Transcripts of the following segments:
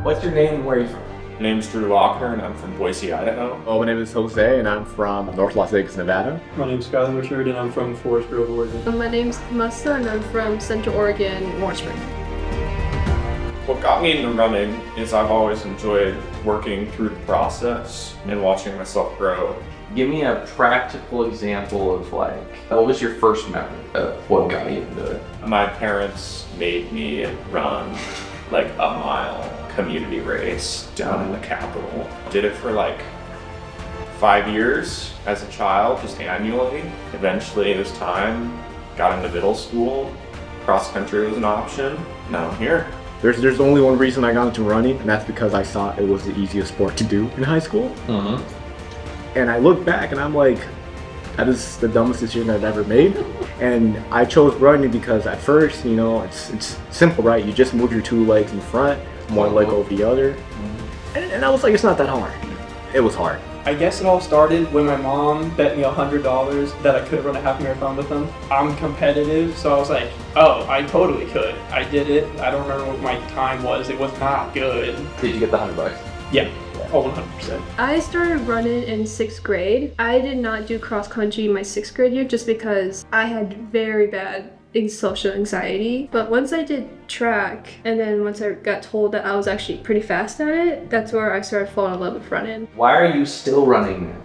What's your name and where are you from? My name's Drew Lockner and I'm from Boise, Idaho. Oh, my name is Jose and I'm from North Las Vegas, Nevada. My name's Skylar Richard and I'm from Forest Grove, Oregon. My name's Kahmussa and I'm from Central Oregon, Warm Spring. What got me into running is I've always enjoyed working through the process and watching myself grow. Give me a practical example of what was your first memory of what got you into it? My parents made me run like a mile community race down in the capital. Did it for 5 years as a child, just annually. Eventually it was time, got into middle school, cross country was an option, now I'm here. There's only one reason I got into running, and that's because I thought it was the easiest sport to do in high school. And I look back and I'm like, that is the dumbest decision I've ever made. And I chose running because at first, it's simple, right? You just move your two legs in front, one leg over the other. And I was like, it's not that hard. It was hard. I guess it all started when my mom bet me $100 that I could run a half marathon with them. I'm competitive, so I was like, oh, I totally could. I did it. I don't remember what my time was. It was not good. Did you get the $100? Yeah. Oh, 100%. I started running in 6th grade. I did not do cross country my 6th grade year just because I had very bad social anxiety. But once I did track, and then once I got told that I was actually pretty fast at it, that's where I started falling in love with running. Why are you still running now?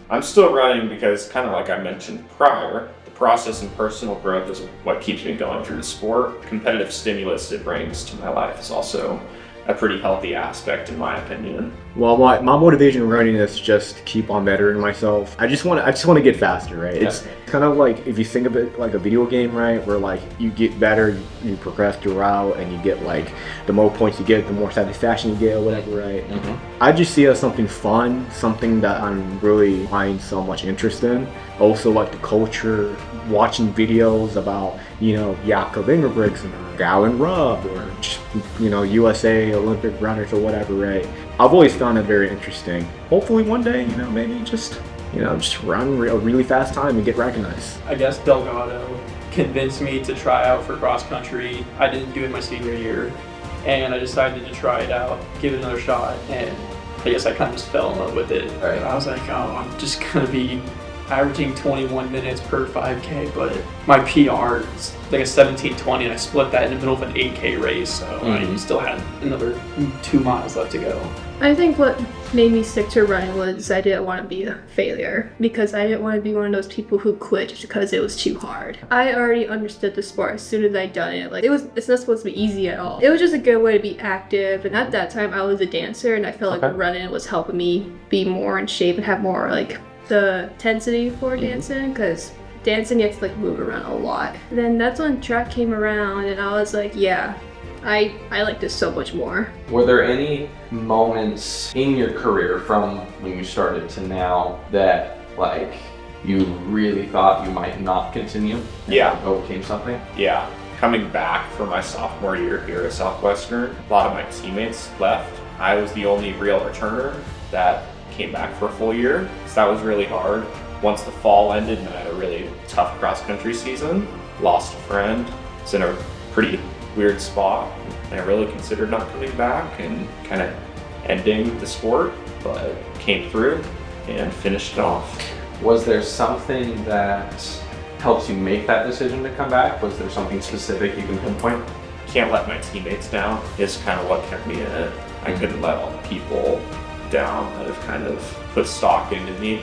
I'm still running because, kind of like I mentioned prior, the process and personal growth is what keeps me going through the sport. Competitive stimulus it brings to my life is also a pretty healthy aspect in my opinion. Well, my motivation in running is just to keep on bettering myself. I just want to get faster, right? It's kind of like if you think of it like a video game, right? Where you get better, you progress throughout, and you get the more points you get, the more satisfaction you get, or whatever, right? I just see it as something fun, something that I'm really find so much interest in. Also, the culture, watching videos about Jakob Ingebrigtsen or Galen Rupp or USA Olympic runners or whatever, right? I've always found it very interesting. Hopefully one day, maybe just run a really fast time and get recognized. I guess Delgado convinced me to try out for cross country. I didn't do it my senior year, and I decided to try it out, give it another shot, and I guess I kind of just fell in love with it. Right. I was like, oh, I'm just gonna be averaging 21 minutes per 5K, but my PR is like a 17:20, and I split that in the middle of an 8K race, so I still had another 2 miles left to go. I think what made me stick to running was I didn't want to be a failure, because I didn't want to be one of those people who quit just because it was too hard. I already understood the sport as soon as I'd done it. It's not supposed to be easy at all. It was just a good way to be active, and at that time I was a dancer, and I felt like running was helping me be more in shape and have more the intensity for dancing, because dancing you have to move around a lot. Then that's when track came around, and I was like, yeah, I like this so much more. Were there any moments in your career from when you started to now that you really thought you might not continue? Yeah. And overcame something? Yeah. Coming back for my sophomore year here at Southwestern, a lot of my teammates left. I was the only real returner that came back for a full year, so that was really hard. Once the fall ended and I had a really tough cross-country season, lost a friend, was in a pretty weird spot, and I really considered not coming back and kind of ending the sport, but came through and finished it off. Was there something that helps you make that decision to come back? Was there something specific you can pinpoint? Can't let my teammates down is kind of what kept me in it. I couldn't let all the people down that have kind of put stock into me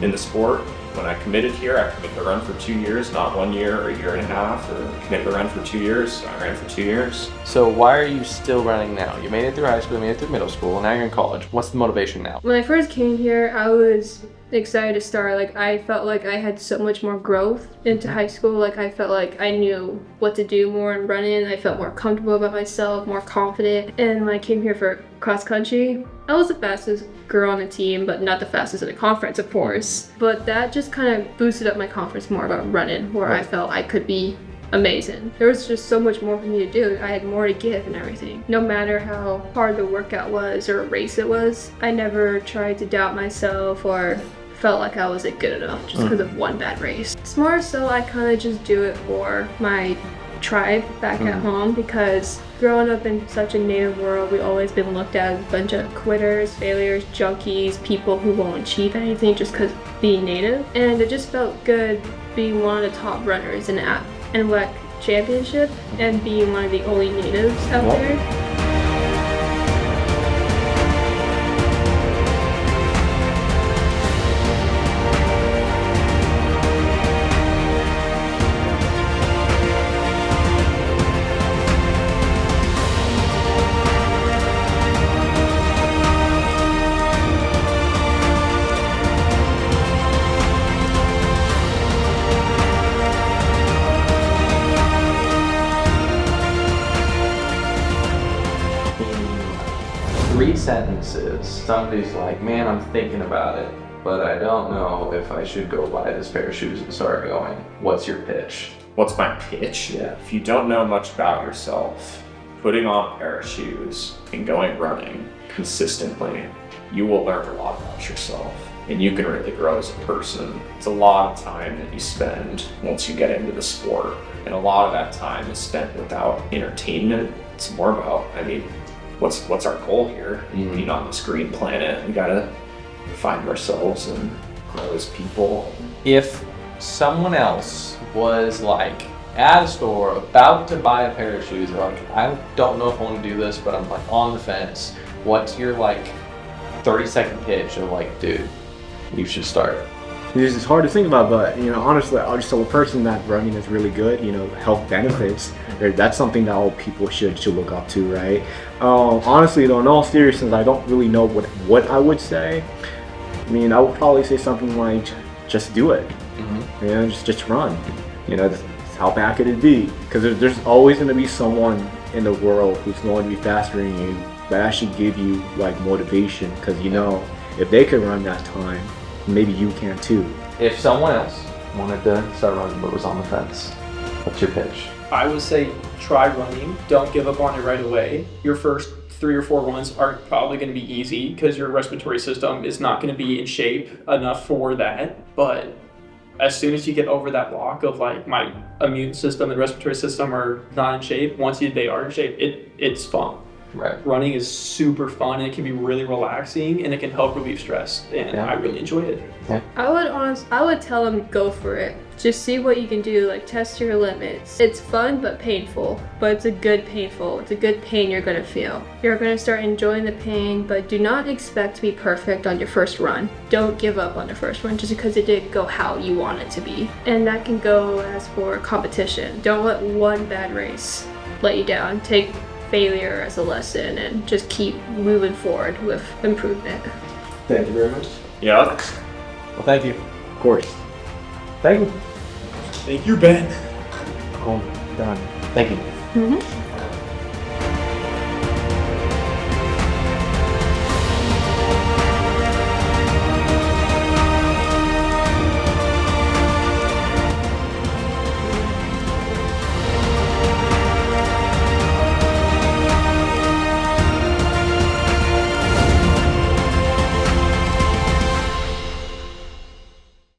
in the sport. When I committed here, I committed to run for 2 years, not 1 year or a year and a half, or committed to run for 2 years, so I ran for 2 years. So why are you still running now? You made it through high school, you made it through middle school, now you're in college. What's the motivation now? When I first came here, I was excited to start. I felt like I had so much more growth into high school. I felt like I knew what to do more in running. I felt more comfortable about myself, more confident. And when I came here for cross country, I was the fastest girl on the team, but not the fastest in the conference, of course. But that just kind of boosted up my confidence more about running, where I felt I could be amazing. There was just so much more for me to do. I had more to give and everything. No matter how hard the workout was or a race it was, I never tried to doubt myself or felt like I wasn't good enough just because of one bad race. It's more so I kind of just do it for my tribe back at home, because growing up in such a native world, we've always been looked at as a bunch of quitters, failures, junkies, people who won't achieve anything just because being native. And it just felt good being one of the top runners in the NWEC championship and being one of the only natives out there. Three sentences, somebody's like, man, I'm thinking about it, but I don't know if I should go buy this pair of shoes and start going. What's your pitch? What's my pitch? Yeah. If you don't know much about yourself, putting on a pair of shoes and going running consistently, you will learn a lot about yourself and you can really grow as a person. It's a lot of time that you spend once you get into the sport, and a lot of that time is spent without entertainment. It's more about, what's our goal here? Being on this green planet, we gotta find ourselves and grow as people. If someone else was like at a store about to buy a pair of shoes, they're like, I don't know if I want to do this, but I'm like on the fence. What's your like 30-second pitch of like, dude, you should start? It's hard to think about, but honestly, I'll just tell a person that running is really good. Health benefits. That's something that all people should look up to, right? Honestly, though, in all seriousness, I don't really know what I would say. I would probably say something like, just do it. Just run. How bad could it be? Because there's always going to be someone in the world who's going to be faster than you, that actually give you like motivation. Because if they can run that time, maybe you can too. If someone else wanted to start running but was on the fence, what's your pitch? I would say try running. Don't give up on it right away. Your first 3 or 4 runs aren't probably going to be easy because your respiratory system is not going to be in shape enough for that. But as soon as you get over that block of like my immune system and respiratory system are not in shape, once they are in shape, it's fun. Right. Running is super fun and it can be really relaxing and it can help relieve stress, and I really enjoy it. Yeah. I would tell them go for it. Just see what you can do, like test your limits. It's fun but painful, but it's a good painful. It's a good pain you're gonna feel. You're gonna start enjoying the pain, but do not expect to be perfect on your first run. Don't give up on the first one just because it didn't go how you want it to be. And that can go as for competition. Don't let one bad race let you down. Take failure as a lesson and just keep moving forward with improvement. Thank you very much. Yeah. Well, thank you. Of course. Thank you. Thank you, Ben. Cool. Done. Thank you.